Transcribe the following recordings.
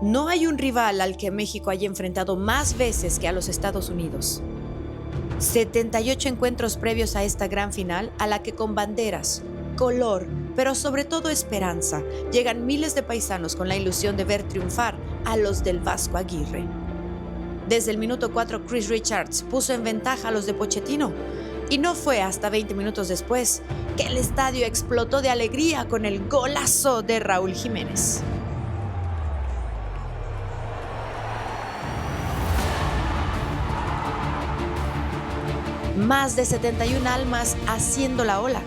No hay un rival al que México haya enfrentado más veces que a los Estados Unidos. 78 encuentros previos a esta gran final, a la que con banderas, color, pero sobre todo esperanza, llegan miles de paisanos con la ilusión de ver triunfar a los del Vasco Aguirre. Desde el minuto 4, Chris Richards puso en ventaja a los de Pochettino, y no fue hasta 20 minutos después que el estadio explotó de alegría con el golazo de Raúl Jiménez. Más de 71 almas haciendo la ola,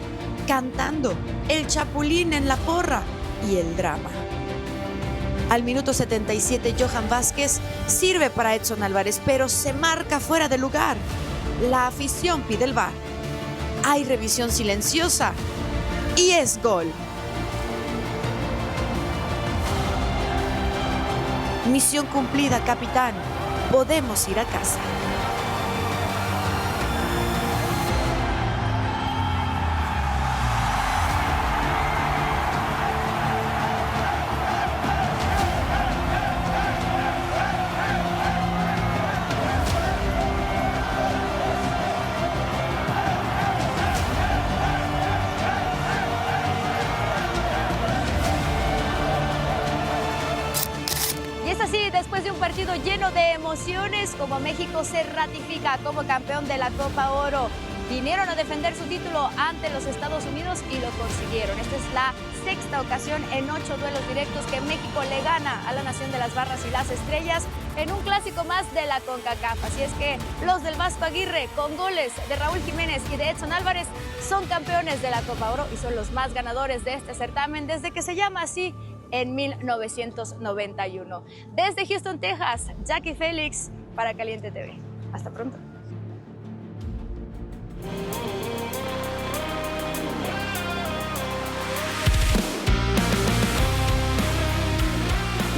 cantando, el chapulín en la porra y el drama. Al minuto 77, Johan Vázquez sirve para Edson Álvarez, pero se marca fuera de lugar. La afición pide el VAR. Hay revisión silenciosa y es gol. Misión cumplida, capitán. Podemos ir a casa. Después de un partido lleno de emociones, como México se ratifica como campeón de la Copa Oro. Vinieron a defender su título ante los Estados Unidos y lo consiguieron. Esta es la sexta ocasión en 8 duelos directos que México le gana a la nación de las barras y las estrellas en un clásico más de la CONCACAF. Así es que los del Vasco Aguirre, con goles de Raúl Jiménez y de Edson Álvarez, son campeones de la Copa Oro y son los más ganadores de este certamen desde que se llama así en 1991. Desde Houston, Texas, Jackie Félix para Caliente TV. Hasta pronto.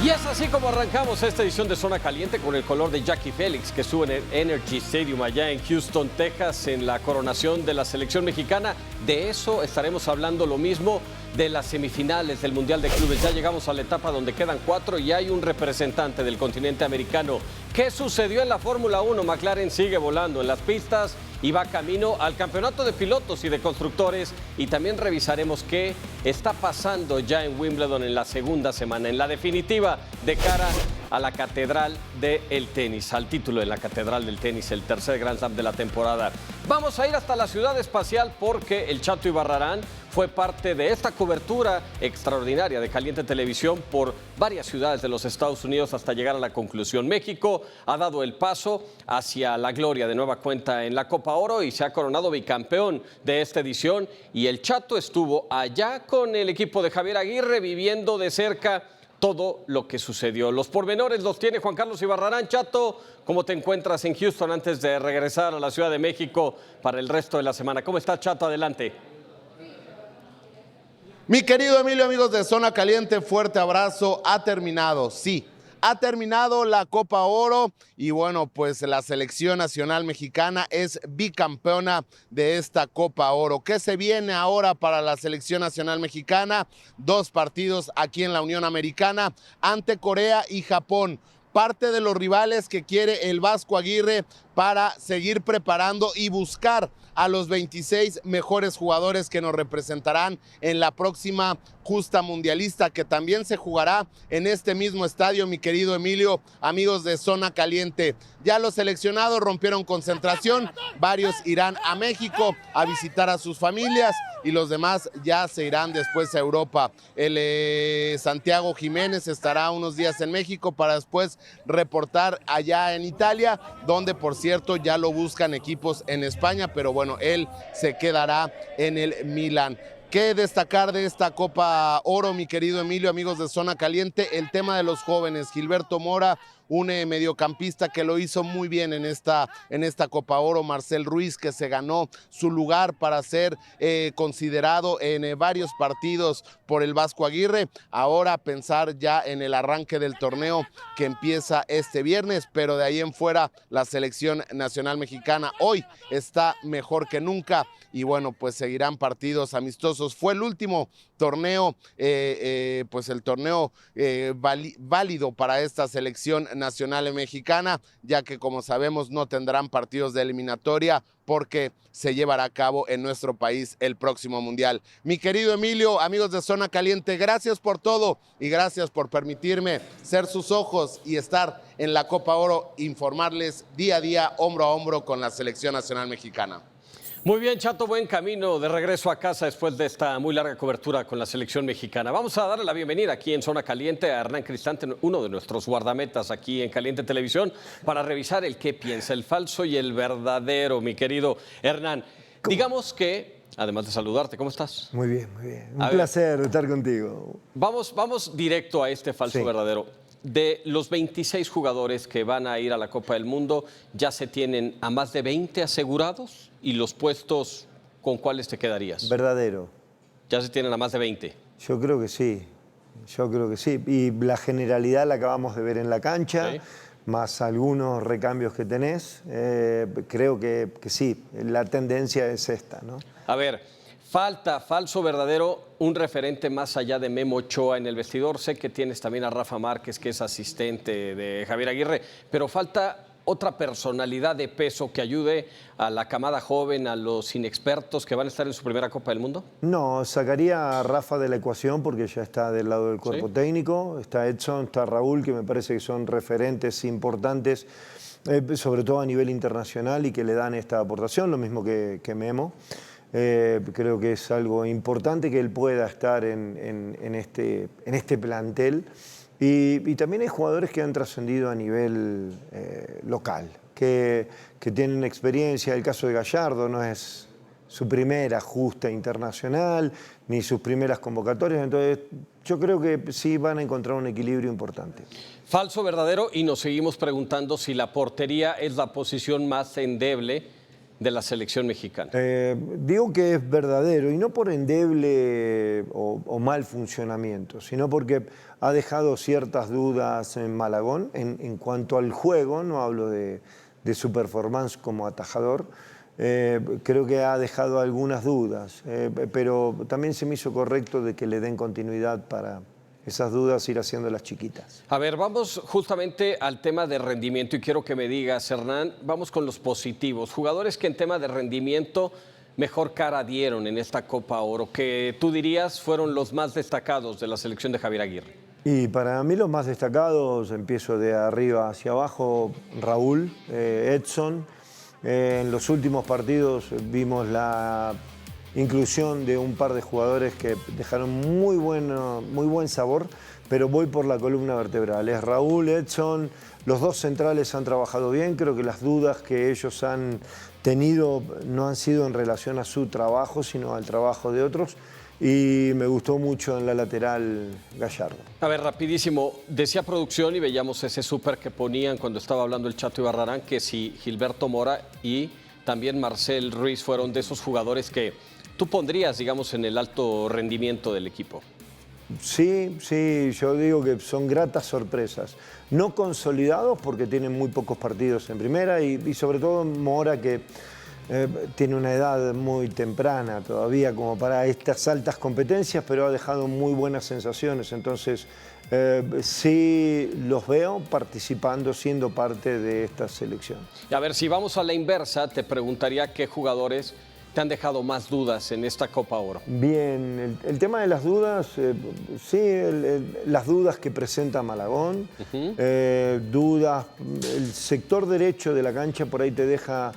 Y es así como arrancamos esta edición de Zona Caliente con el color de Jackie Félix, que estuvo en el Energy Stadium allá en Houston, Texas, en la coronación de la selección mexicana. De eso estaremos hablando, lo mismo de las semifinales del Mundial de Clubes. Ya llegamos a la etapa donde quedan 4 y hay un representante del continente americano. ¿Qué sucedió en la Fórmula 1? McLaren sigue volando en las pistas y va camino al campeonato de pilotos y de constructores, y también revisaremos qué está pasando ya en Wimbledon en la segunda semana, en la definitiva de cara a la catedral del tenis, al título de la catedral del tenis, el tercer Grand Slam de la temporada. Vamos a ir hasta la ciudad espacial porque el Chato Ibarrarán fue parte de esta cobertura extraordinaria de Caliente Televisión por varias ciudades de los Estados Unidos hasta llegar a la conclusión. México ha dado el paso hacia la gloria de nueva cuenta en la Copa Oro y se ha coronado bicampeón de esta edición, y el Chato estuvo allá con el equipo de Javier Aguirre viviendo de cerca todo lo que sucedió. Los pormenores los tiene Juan Carlos Ibarrarán. Chato, ¿cómo te encuentras en Houston antes de regresar a la Ciudad de México para el resto de la semana? ¿Cómo estás, Chato? Adelante. Mi querido Emilio, amigos de Zona Caliente, fuerte abrazo. Ha terminado, sí, ha terminado la Copa Oro y bueno, pues la selección nacional mexicana es bicampeona de esta Copa Oro. ¿Qué se viene ahora para la selección nacional mexicana? 2 partidos aquí en la Unión Americana ante Corea y Japón. Parte de los rivales que quiere el Vasco Aguirre para seguir preparando y buscar a los 26 mejores jugadores que nos representarán en la próxima justa mundialista, que también se jugará en este mismo estadio, mi querido Emilio, amigos de Zona Caliente. Ya los seleccionados rompieron concentración, varios irán a México a visitar a sus familias y los demás ya se irán después a Europa. El Santiago Jiménez estará unos días en México para después reportar allá en Italia, donde por cierto ya lo buscan equipos en España, pero bueno, él se quedará en el Milán. ¿Qué destacar de esta Copa Oro, mi querido Emilio, amigos de Zona Caliente? El tema de los jóvenes. Gilberto Mora, un mediocampista que lo hizo muy bien en esta Copa Oro. Marcel Ruiz, que se ganó su lugar para ser considerado en varios partidos por el Vasco Aguirre. Ahora pensar ya en el arranque del torneo que empieza este viernes, pero de ahí en fuera la selección nacional mexicana hoy está mejor que nunca y bueno, pues seguirán partidos amistosos. Fue el último torneo, pues el torneo válido para esta selección nacional mexicana, ya que como sabemos no tendrán partidos de eliminatoria porque se llevará a cabo en nuestro país el próximo Mundial. Mi querido Emilio, amigos de Zona Caliente, gracias por todo y gracias por permitirme ser sus ojos y estar en la Copa Oro, informarles día a día, hombro a hombro con la selección nacional mexicana. Muy bien, Chato, buen camino de regreso a casa después de esta muy larga cobertura con la selección mexicana. Vamos a darle la bienvenida aquí en Zona Caliente a Hernán Cristante, uno de nuestros guardametas aquí en Caliente Televisión, para revisar el qué piensa, el falso y el verdadero, mi querido Hernán. Digamos que, además de saludarte, ¿cómo estás? Muy bien, muy bien. Un placer estar contigo. Vamos directo a este falso verdadero. De los 26 jugadores que van a ir a la Copa del Mundo, ya se tienen a más de 20 asegurados. ¿Y los puestos con cuáles te quedarías? Verdadero. Ya se tienen a más de 20. Yo creo que sí. Yo creo que sí. Y la generalidad la acabamos de ver en la cancha, ¿sí? Más algunos recambios que tenés. Creo que sí. La tendencia es esta, ¿no? A ver, falta, falso, verdadero, un referente más allá de Memo Ochoa en el vestidor. Sé que tienes también a Rafa Márquez, que es asistente de Javier Aguirre, pero falta otra personalidad de peso que ayude a la camada joven, a los inexpertos que van a estar en su primera Copa del Mundo. No, sacaría a Rafa de la ecuación porque ya está del lado del cuerpo técnico. Está Edson, está Raúl, que me parece que son referentes importantes, sobre todo a nivel internacional, y que le dan esta aportación, lo mismo que Memo. Creo que es algo importante que él pueda estar en este plantel. Y también hay jugadores que han trascendido a nivel local, que tienen experiencia. El caso de Gallardo no es su primera justa internacional, ni sus primeras convocatorias. Entonces, yo creo que sí van a encontrar un equilibrio importante. Falso, verdadero, y nos seguimos preguntando si la portería es la posición más endeble de la selección mexicana. Digo que es verdadero, y no por endeble o mal funcionamiento, sino porque ha dejado ciertas dudas en Malagón en cuanto al juego. No hablo de su performance como atajador. Creo que ha dejado algunas dudas, pero también se me hizo correcto de que le den continuidad para esas dudas ir haciéndolas chiquitas. A ver, vamos justamente al tema de rendimiento y quiero que me digas, Hernán, vamos con los positivos. Jugadores que en tema de rendimiento mejor cara dieron en esta Copa Oro, que tú dirías fueron los más destacados de la selección de Javier Aguirre. Y para mí los más destacados, empiezo de arriba hacia abajo, Raúl, Edson. En los últimos partidos vimos la inclusión de un par de jugadores que dejaron muy buen sabor, pero voy por la columna vertebral. Es Raúl, Edson, los dos centrales han trabajado bien. Creo que las dudas que ellos han tenido no han sido en relación a su trabajo, sino al trabajo de otros. Y me gustó mucho en la lateral Gallardo. A ver, rapidísimo, decía producción y veíamos ese súper que ponían cuando estaba hablando el Chato Ibarrarán, que si Gilberto Mora y también Marcel Ruiz fueron de esos jugadores que tú pondrías, digamos, en el alto rendimiento del equipo. Sí, yo digo que son gratas sorpresas. No consolidados porque tienen muy pocos partidos en primera y sobre todo Mora, que tiene una edad muy temprana todavía como para estas altas competencias, pero ha dejado muy buenas sensaciones. Entonces, sí los veo participando, siendo parte de esta selección. Y a ver, si vamos a la inversa, te preguntaría qué jugadores te han dejado más dudas en esta Copa Oro. Bien, el tema de las dudas, sí, las dudas que presenta Malagón, dudas, el sector derecho de la cancha por ahí te deja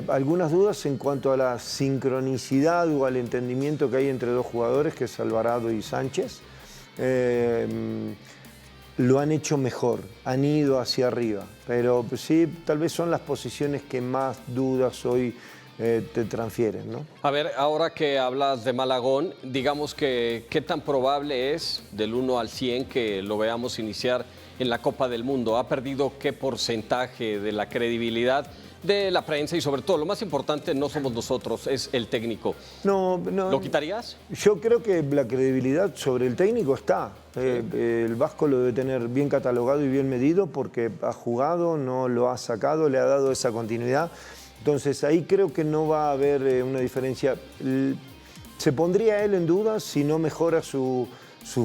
algunas dudas en cuanto a la sincronicidad o al entendimiento que hay entre dos jugadores, que es Alvarado y Sánchez. Lo han hecho mejor, han ido hacia arriba, pero sí, tal vez son las posiciones que más dudas hoy te transfieren, ¿no? A ver, ahora que hablas de Malagón, digamos que qué tan probable es, del 1 al 100, que lo veamos iniciar en la Copa del Mundo. ¿Ha perdido qué porcentaje de la credibilidad de la prensa y sobre todo, lo más importante, no somos nosotros, es el técnico? No. ¿Lo quitarías? Yo creo que la credibilidad sobre el técnico está. El Vasco lo debe tener bien catalogado y bien medido porque ha jugado, no lo ha sacado, le ha dado esa continuidad. Entonces ahí creo que no va a haber una diferencia. se pondría él en duda si no mejora su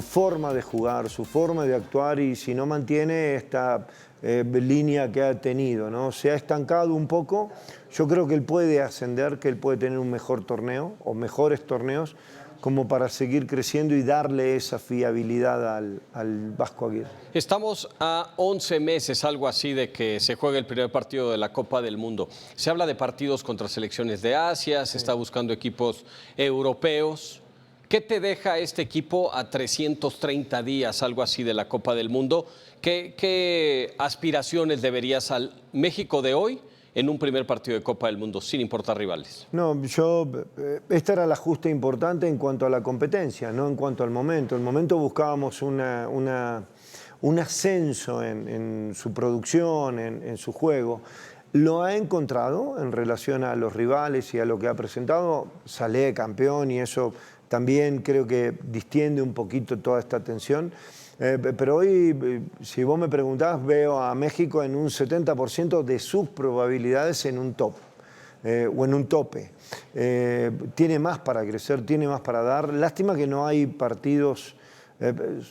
forma de jugar, su forma de actuar y si no mantiene esta línea que ha tenido, ¿no? Se ha estancado un poco. Yo creo que él puede ascender, que él puede tener un mejor torneo o mejores torneos como para seguir creciendo y darle esa fiabilidad al Vasco Aguirre. Estamos a 11 meses, algo así, de que se juegue el primer partido de la Copa del Mundo. Se habla de partidos contra selecciones de Asia, se está buscando equipos europeos. ¿Qué te deja este equipo a 330 días, algo así, de la Copa del Mundo? ¿Qué aspiraciones deberías al México de hoy en un primer partido de Copa del Mundo, sin importar rivales? No, este era el ajuste importante en cuanto a la competencia, no en cuanto al momento. En el momento buscábamos un ascenso en su producción, en su juego. Lo ha encontrado en relación a los rivales y a lo que ha presentado. Sale campeón y eso también creo que distiende un poquito toda esta tensión. Pero hoy, si vos me preguntás, veo a México en un 70% de sus probabilidades en un top o en un tope. Tiene más para crecer, tiene más para dar. Lástima que no hay partidos,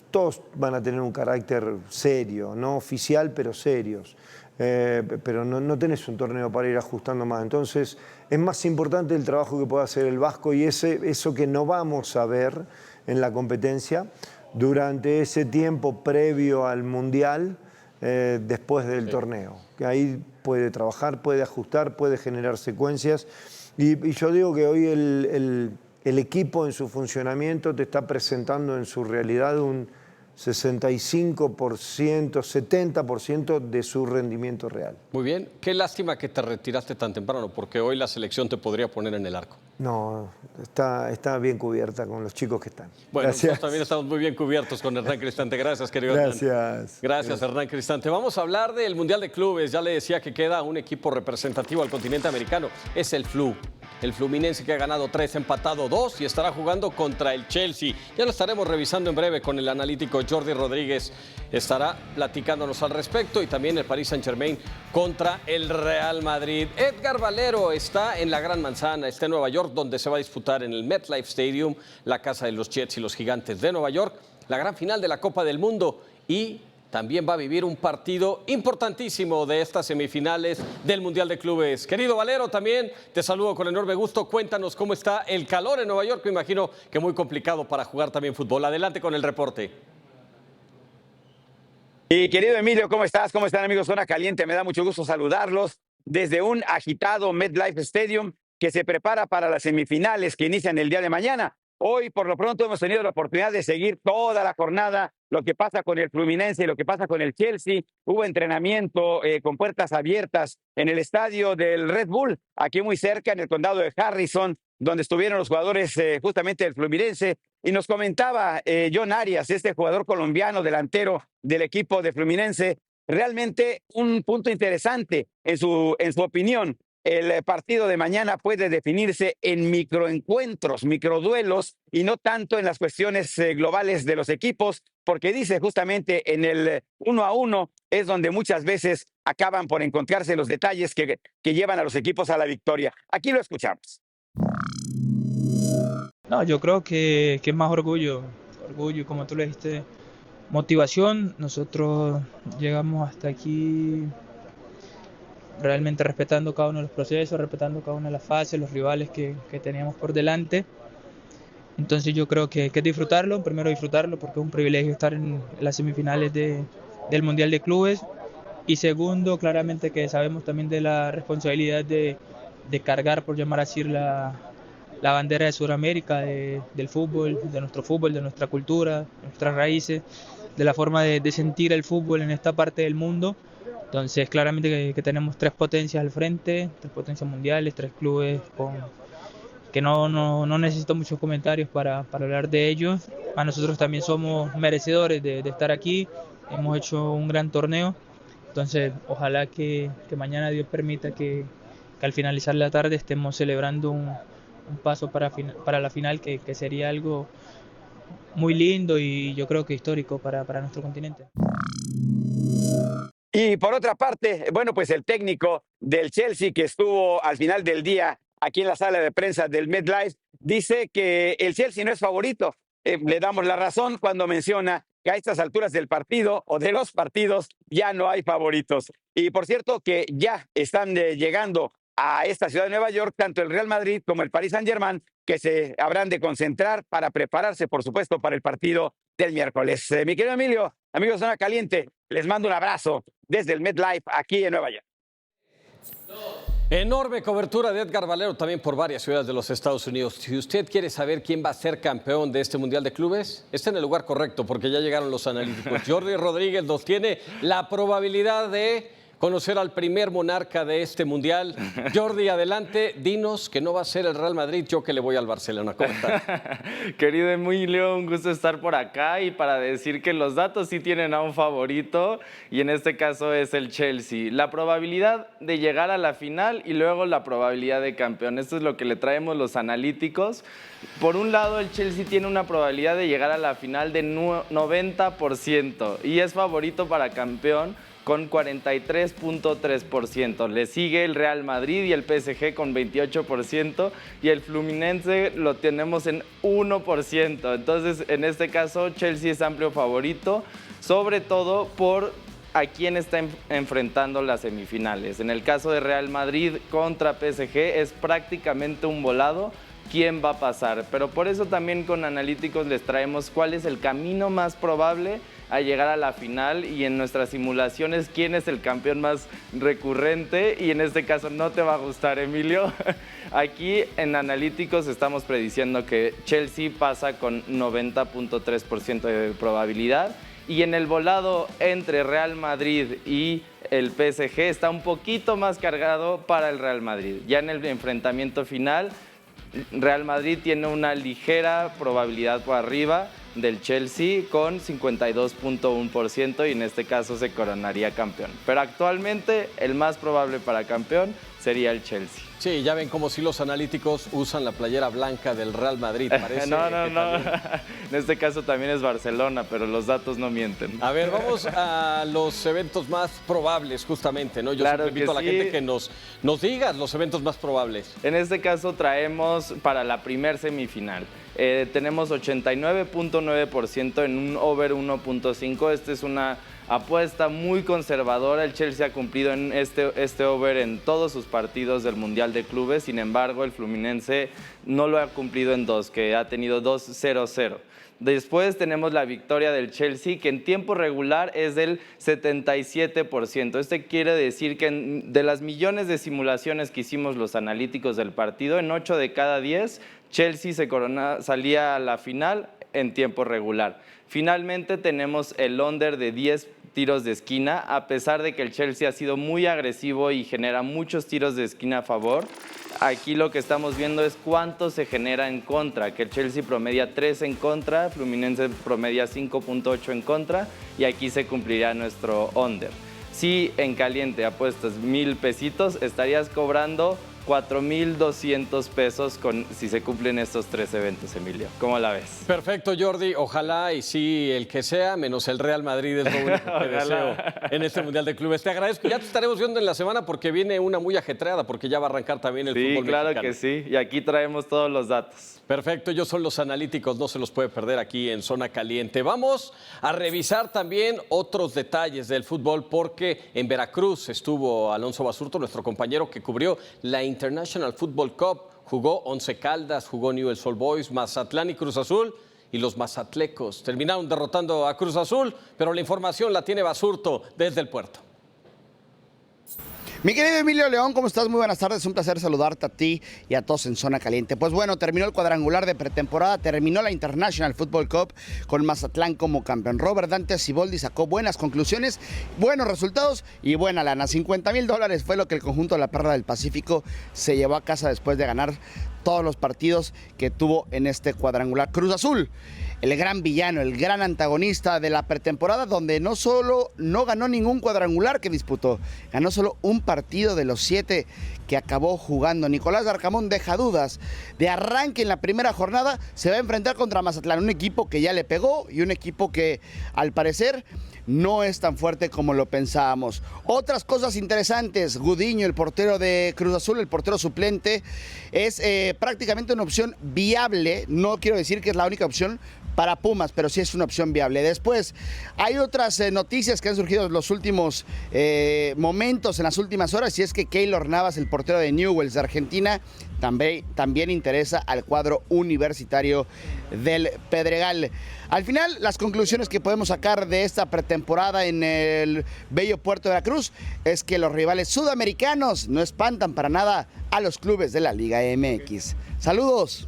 todos van a tener un carácter serio, no oficial, pero serios. Pero no tenés un torneo para ir ajustando más. Entonces es más importante el trabajo que pueda hacer el Vasco y eso que no vamos a ver en la competencia durante ese tiempo previo al Mundial, después del torneo. Que ahí puede trabajar, puede ajustar, puede generar secuencias. Y yo digo que hoy el equipo en su funcionamiento te está presentando en su realidad un 65%, 70% de su rendimiento real. Muy bien. Qué lástima que te retiraste tan temprano, porque hoy la selección te podría poner en el arco. No, está bien cubierta con los chicos que están. Bueno, gracias. nosotros también estamos muy bien cubiertos con Hernán Cristante. Gracias, querido Gracias. Hernán. Gracias, Hernán Cristante. Vamos a hablar del Mundial de Clubes. Ya le decía que queda un equipo representativo al continente americano. Es el Flu. El Fluminense, que ha ganado 3, empatado 2 y estará jugando contra el Chelsea. Ya lo estaremos revisando en breve con el analítico Jordi Rodríguez. Estará platicándonos al respecto, y también el Paris Saint-Germain contra el Real Madrid. Edgar Valero está en la Gran Manzana, está en Nueva York, donde se va a disputar en el MetLife Stadium, la casa de los Jets y los Gigantes de Nueva York, la gran final de la Copa del Mundo, y también va a vivir un partido importantísimo de estas semifinales del Mundial de Clubes. Querido Valero, también te saludo con enorme gusto. Cuéntanos cómo está el calor en Nueva York. Me imagino que muy complicado para jugar también fútbol. Adelante con el reporte. Y querido Emilio, ¿cómo estás? ¿Cómo están, amigos? Zona Caliente, me da mucho gusto saludarlos desde un agitado MetLife Stadium que se prepara para las semifinales que inician el día de mañana. Hoy, por lo pronto, hemos tenido la oportunidad de seguir toda la jornada, lo que pasa con el Fluminense y lo que pasa con el Chelsea. Hubo entrenamiento con puertas abiertas en el estadio del Red Bull, aquí muy cerca, en el condado de Harrison, donde estuvieron los jugadores justamente del Fluminense. Y nos comentaba John Arias, este jugador colombiano delantero del equipo de Fluminense, realmente un punto interesante en su opinión. El partido de mañana puede definirse en microencuentros, microduelos, y no tanto en las cuestiones globales de los equipos, porque dice justamente en el 1-1 es donde muchas veces acaban por encontrarse los detalles que llevan a los equipos a la victoria. Aquí lo escuchamos. No, yo creo que es más orgullo, como tú le dijiste, motivación. Nosotros llegamos hasta aquí realmente respetando cada uno de los procesos, respetando cada una de las fases, los rivales que teníamos por delante. Entonces yo creo que es disfrutarlo, primero disfrutarlo porque es un privilegio estar en las semifinales del Mundial de Clubes, y segundo, claramente que sabemos también de la responsabilidad de cargar, por llamar así, la bandera de Sudamérica, del fútbol, de nuestro fútbol, de nuestra cultura, de nuestras raíces, de la forma de sentir el fútbol en esta parte del mundo. Entonces, claramente que tenemos 3 potencias al frente, 3 potencias mundiales, 3 clubes que no necesito muchos comentarios para hablar de ellos. A nosotros también somos merecedores de estar aquí, hemos hecho un gran torneo. Entonces, ojalá que mañana Dios permita que al finalizar la tarde estemos celebrando un paso para la final, que sería algo muy lindo y yo creo que histórico para nuestro continente. Y por otra parte, bueno, pues el técnico del Chelsea, que estuvo al final del día aquí en la sala de prensa del MetLife, dice que el Chelsea no es favorito. Le damos la razón cuando menciona que a estas alturas del partido o de los partidos ya no hay favoritos. Y por cierto que ya están llegando a esta ciudad de Nueva York tanto el Real Madrid como el Paris Saint-Germain, que se habrán de concentrar para prepararse, por supuesto, para el partido del miércoles. Mi querido Emilio, amigos de Zona Caliente, les mando un abrazo desde el MetLife aquí en Nueva York. Enorme cobertura de Edgar Valero también por varias ciudades de los Estados Unidos. Si usted quiere saber quién va a ser campeón de este Mundial de Clubes, está en el lugar correcto porque ya llegaron los analíticos. Jordi Rodríguez nos tiene la probabilidad de conocer al primer monarca de este Mundial. Jordi, adelante, dinos que no va a ser el Real Madrid, yo que le voy al Barcelona. ¿Cómo estás? Querido Emilio, un gusto estar por acá y para decir que los datos sí tienen a un favorito y en este caso es el Chelsea. La probabilidad de llegar a la final y luego la probabilidad de campeón. Esto es lo que le traemos los analíticos. Por un lado, el Chelsea tiene una probabilidad de llegar a la final de 90% y es favorito para campeón con 43.3%. Le sigue el Real Madrid y el PSG con 28% y el Fluminense lo tenemos en 1%. Entonces, en este caso, Chelsea es amplio favorito, sobre todo por a quién está enfrentando las semifinales. En el caso de Real Madrid contra PSG es prácticamente un volado quién va a pasar, pero por eso también con analíticos les traemos cuál es el camino más probable a llegar a la final y en nuestras simulaciones quién es el campeón más recurrente y en este caso no te va a gustar, Emilio. Aquí en analíticos estamos prediciendo que Chelsea pasa con 90.3% de probabilidad y en el volado entre Real Madrid y el PSG está un poquito más cargado para el Real Madrid. Ya en el enfrentamiento final, Real Madrid tiene una ligera probabilidad por arriba del Chelsea con 52.1% y en este caso se coronaría campeón. Pero actualmente el más probable para campeón sería el Chelsea. Sí, ya ven como si los analíticos usan la playera blanca del Real Madrid. Parece no. También... En este caso también es Barcelona, pero los datos no mienten. A ver, vamos a los eventos más probables justamente, ¿no? Yo claro siempre invito a la gente que nos digas los eventos más probables. En este caso traemos para la primer semifinal. Tenemos 89.9% en un over 1.5. Esta es una apuesta muy conservadora. El Chelsea ha cumplido en este over en todos sus partidos del Mundial de Clubes. Sin embargo, el Fluminense no lo ha cumplido en dos, que ha tenido 2-0-0. Después tenemos la victoria del Chelsea, que en tiempo regular es del 77%. Este quiere decir que de las millones de simulaciones que hicimos los analíticos del partido, en 8 de cada 10, Chelsea salía a la final en tiempo regular. Finalmente tenemos el under de 10 tiros de esquina, a pesar de que el Chelsea ha sido muy agresivo y genera muchos tiros de esquina a favor. Aquí lo que estamos viendo es cuánto se genera en contra, que el Chelsea promedia 3 en contra, Fluminense promedia 5.8 en contra y aquí se cumplirá nuestro under. Si en caliente apuestas 1,000 pesitos, estarías cobrando 4,200 pesos si se cumplen estos 3 eventos, Emilio. ¿Cómo la ves? Perfecto, Jordi. Ojalá y sí el que sea, menos el Real Madrid es lo único que deseo en este Mundial de Clubes. Te agradezco. Ya te estaremos viendo en la semana porque viene una muy ajetreada, porque ya va a arrancar también el fútbol mexicano. Sí, claro que sí. Y aquí traemos todos los datos. Perfecto, ellos son los analíticos, no se los puede perder aquí en Zona Caliente. Vamos a revisar también otros detalles del fútbol porque en Veracruz estuvo Alonso Basurto, nuestro compañero que cubrió la International Football Cup. Jugó Once Caldas, jugó Newell's Old Boys, Mazatlán y Cruz Azul. Y los mazatlecos terminaron derrotando a Cruz Azul, pero la información la tiene Basurto desde el puerto. Mi querido Emilio León, ¿cómo estás? Muy buenas tardes, un placer saludarte a ti y a todos en Zona Caliente. Pues bueno, terminó el cuadrangular de pretemporada, terminó la International Football Cup con Mazatlán como campeón. Robert Dante Siboldi sacó buenas conclusiones, buenos resultados y buena lana. $50,000 fue lo que el conjunto de la Perla del Pacífico se llevó a casa después de ganar todos los partidos que tuvo en este cuadrangular. Cruz Azul el gran villano, el gran antagonista de la pretemporada, donde no solo no ganó ningún cuadrangular que disputó, ganó solo un partido de los 7 que acabó jugando. Nicolás Larcamón deja dudas. De arranque en la primera jornada se va a enfrentar contra Mazatlán, un equipo que ya le pegó y un equipo que al parecer no es tan fuerte como lo pensábamos. Otras cosas interesantes, Gudiño, el portero de Cruz Azul, el portero suplente, es prácticamente una opción viable. No quiero decir que es la única opción para Pumas, pero sí es una opción viable. Después, hay otras noticias que han surgido en los últimos momentos, en las últimas horas, y es que Keylor Navas, el portero de Newell's de Argentina, también interesa al cuadro universitario del Pedregal. Al final, las conclusiones que podemos sacar de esta pretemporada en el bello puerto de Veracruz es que los rivales sudamericanos no espantan para nada a los clubes de la Liga MX. ¡Saludos!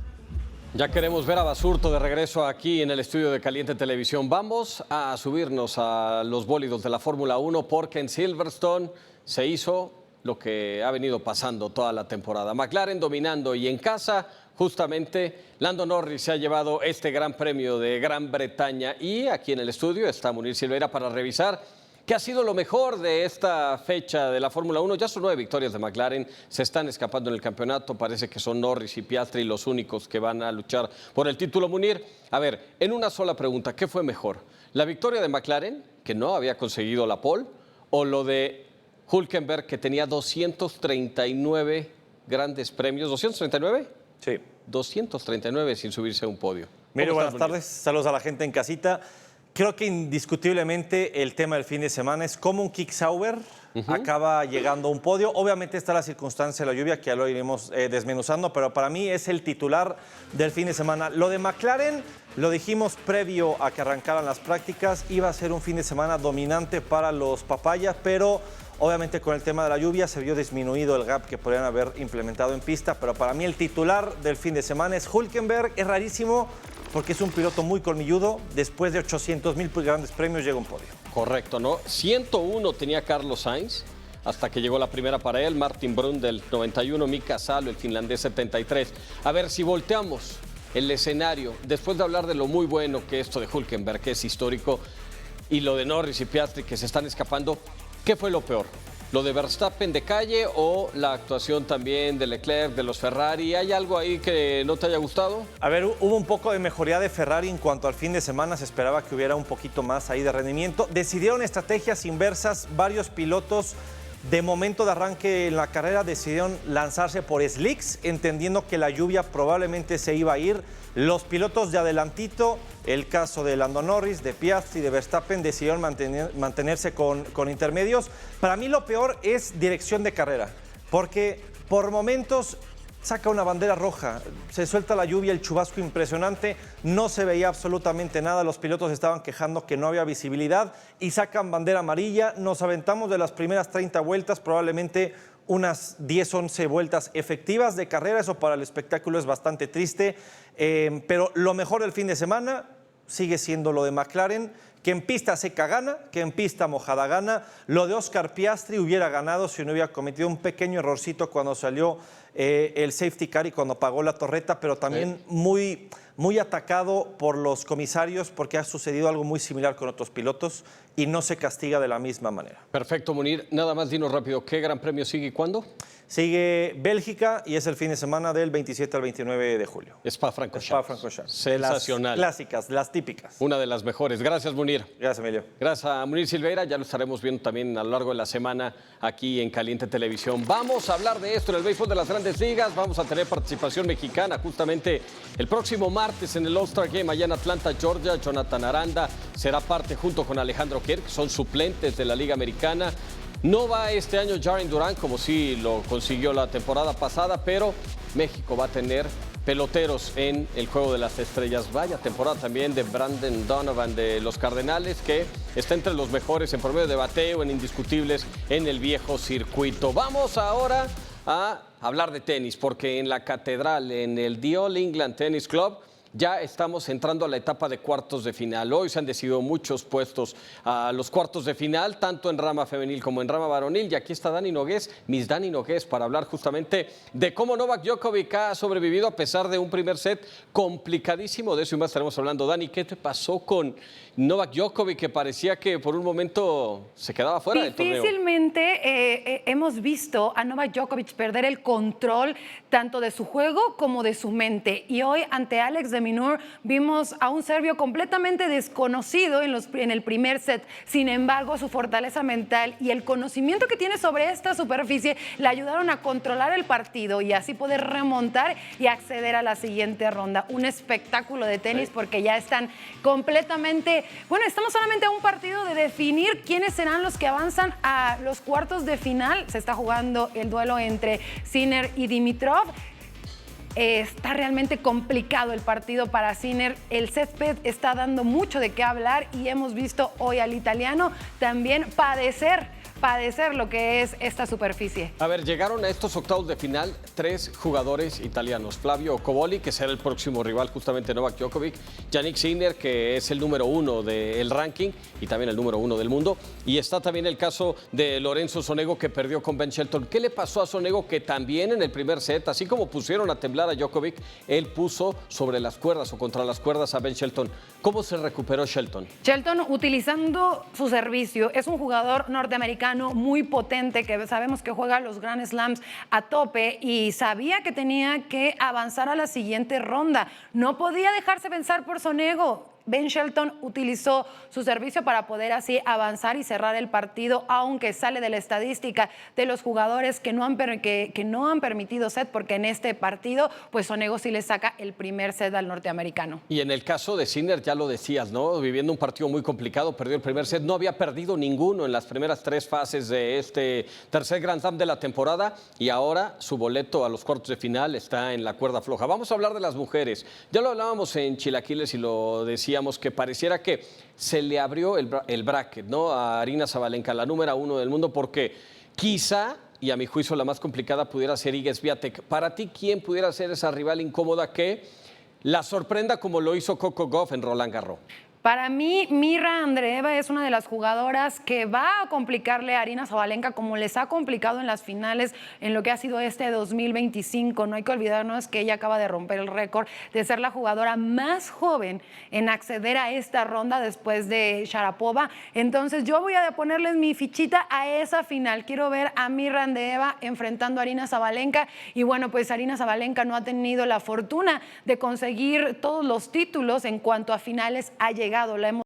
Ya queremos ver a Basurto de regreso aquí en el estudio de Caliente Televisión. Vamos a subirnos a los bólidos de la Fórmula 1 porque en Silverstone se hizo lo que ha venido pasando toda la temporada. McLaren dominando y en casa, justamente, Lando Norris se ha llevado este gran premio de Gran Bretaña y aquí en el estudio está Munir Silveira para revisar ¿qué ha sido lo mejor de esta fecha de la Fórmula 1? Ya son 9 victorias de McLaren, se están escapando en el campeonato, parece que son Norris y Piastri los únicos que van a luchar por el título. Munir, a ver, en una sola pregunta, ¿qué fue mejor? ¿La victoria de McLaren, que no había conseguido la pole, o lo de Hülkenberg, que tenía 239 grandes premios? ¿239? Sí. 239 sin subirse a un podio. Mire, buenas tardes, saludos a la gente en casita. Creo que indiscutiblemente el tema del fin de semana es cómo un Kik Sauber acaba llegando a un podio. Obviamente está la circunstancia de la lluvia, que ya lo iremos desmenuzando, pero para mí es el titular del fin de semana. Lo de McLaren, lo dijimos previo a que arrancaran las prácticas, iba a ser un fin de semana dominante para los papayas, pero obviamente con el tema de la lluvia se vio disminuido el gap que podrían haber implementado en pista, pero para mí el titular del fin de semana es Hülkenberg. Es rarísimo porque es un piloto muy colmilludo. Después de 800,000 grandes premios llega a un podio. Correcto, ¿no? 101 tenía Carlos Sainz hasta que llegó la primera para él, Martin Brundle del 91, Mika Salo, el finlandés, 73. A ver, si volteamos el escenario, después de hablar de lo muy bueno que esto de Hülkenberg, que es histórico, y lo de Norris y Piastri que se están escapando, ¿qué fue lo peor? ¿Lo de Verstappen de calle o la actuación también de Leclerc, de los Ferrari? ¿Hay algo ahí que no te haya gustado? A ver, hubo un poco de mejoría de Ferrari en cuanto al fin de semana. Se esperaba que hubiera un poquito más ahí de rendimiento. Decidieron estrategias inversas. Varios pilotos de momento de arranque en la carrera decidieron lanzarse por slicks, entendiendo que la lluvia probablemente se iba a ir. Los pilotos de adelantito, el caso de Lando Norris, de Piastri, de Verstappen, decidieron mantenerse con intermedios. Para mí lo peor es dirección de carrera, porque por momentos saca una bandera roja, se suelta la lluvia, el chubasco impresionante, no se veía absolutamente nada, los pilotos estaban quejando que no había visibilidad y sacan bandera amarilla. Nos aventamos de las primeras 30 vueltas, probablemente unas 10, 11 vueltas efectivas de carrera. Eso para el espectáculo es bastante triste, pero lo mejor del fin de semana sigue siendo lo de McLaren, que en pista seca gana, que en pista mojada gana. Lo de Oscar Piastri hubiera ganado si no hubiera cometido un pequeño errorcito cuando salió el safety car y cuando apagó la torreta, pero también muy atacado por los comisarios porque ha sucedido algo muy similar con otros pilotos y no se castiga de la misma manera. Perfecto, Munir. Nada más dinos rápido, ¿qué gran premio sigue y cuándo? Sigue Bélgica y es el fin de semana del 27 al 29 de julio. Spa-Francorchamps. Sensacional. Las clásicas, las típicas. Una de las mejores. Gracias, Munir. Gracias, Emilio. Gracias a Munir Silveira. Ya lo estaremos viendo también a lo largo de la semana aquí en Caliente Televisión. Vamos a hablar de esto en el béisbol de las Grandes Ligas. Vamos a tener participación mexicana justamente el próximo martes en el All-Star Game allá en Atlanta, Georgia. Jonathan Aranda será parte junto con Alejandro Kirk. Son suplentes de la Liga Americana. No va este año Jarren Duran como sí lo consiguió la temporada pasada, pero México va a tener peloteros en el Juego de las Estrellas. Vaya temporada también de Brandon Donovan de los Cardenales, que está entre los mejores en promedio de bateo, en indiscutibles en el viejo circuito. Vamos ahora a hablar de tenis, porque en la Catedral, en el The All England Tennis Club, ya estamos entrando a la etapa de cuartos de final. Hoy se han decidido muchos puestos a los cuartos de final, tanto en rama femenil como en rama varonil. Y aquí está Dani Nogués, Miss Dani Nogués, para hablar justamente de cómo Novak Djokovic ha sobrevivido a pesar de un primer set complicadísimo. De eso y más estaremos hablando. Dani, ¿qué te pasó con Novak Djokovic, que parecía que por un momento se quedaba fuera del torneo? Difícilmente hemos visto a Novak Djokovic perder el control tanto de su juego como de su mente. Y hoy ante Alex de Minaur vimos a un serbio completamente desconocido en el primer set. Sin embargo, su fortaleza mental y el conocimiento que tiene sobre esta superficie le ayudaron a controlar el partido y así poder remontar y acceder a la siguiente ronda. Un espectáculo de tenis porque ya están completamente... Bueno, estamos solamente a un partido de definir quiénes serán los que avanzan a los cuartos de final. Se está jugando el duelo entre Sinner y Dimitrov. Está realmente complicado el partido para Sinner. El césped está dando mucho de qué hablar y hemos visto hoy al italiano también padecer lo que es esta superficie. A ver, llegaron a estos octavos de final 3 jugadores italianos. Flavio Cobolli, que será el próximo rival justamente de Novak Djokovic. Jannik Sinner, que es el número 1 del ranking y también el número 1 del mundo. Y está también el caso de Lorenzo Sonego, que perdió con Ben Shelton. ¿Qué le pasó a Sonego? Que también en el primer set, así como pusieron a temblar a Djokovic, él puso sobre las cuerdas o contra las cuerdas a Ben Shelton. ¿Cómo se recuperó Shelton? Shelton, utilizando su servicio, es un jugador norteamericano muy potente que sabemos que juega los Grand Slams a tope y sabía que tenía que avanzar a la siguiente ronda. No podía dejarse vencer por Sonego. Ben Shelton utilizó su servicio para poder así avanzar y cerrar el partido, aunque sale de la estadística de los jugadores que no han permitido set, porque en este partido, pues Sonego sí le saca el primer set al norteamericano. Y en el caso de Sinner, ya lo decías, ¿no? Viviendo un partido muy complicado, perdió el primer set, no había perdido ninguno en las primeras 3 fases de este tercer Grand Slam de la temporada y ahora su boleto a los cuartos de final está en la cuerda floja. Vamos a hablar de las mujeres. Ya lo hablábamos en Chilaquiles y lo decíamos, que pareciera que se le abrió el bracket, ¿no? A Aryna Sabalenka, la número 1 del mundo, porque quizá, y a mi juicio la más complicada, pudiera ser Iga Swiatek. Para ti, ¿quién pudiera ser esa rival incómoda que la sorprenda como lo hizo Coco Gauff en Roland Garros? Para mí, Mirra Andreeva es una de las jugadoras que va a complicarle a Aryna Sabalenka como les ha complicado en las finales en lo que ha sido este 2025. No hay que olvidarnos que ella acaba de romper el récord de ser la jugadora más joven en acceder a esta ronda después de Sharapova. Entonces yo voy a ponerles mi fichita a esa final. Quiero ver a Mirra Andreeva enfrentando a Aryna Sabalenka. Y bueno, pues Aryna Sabalenka no ha tenido la fortuna de conseguir todos los títulos en cuanto a finales ha llegado. La hemos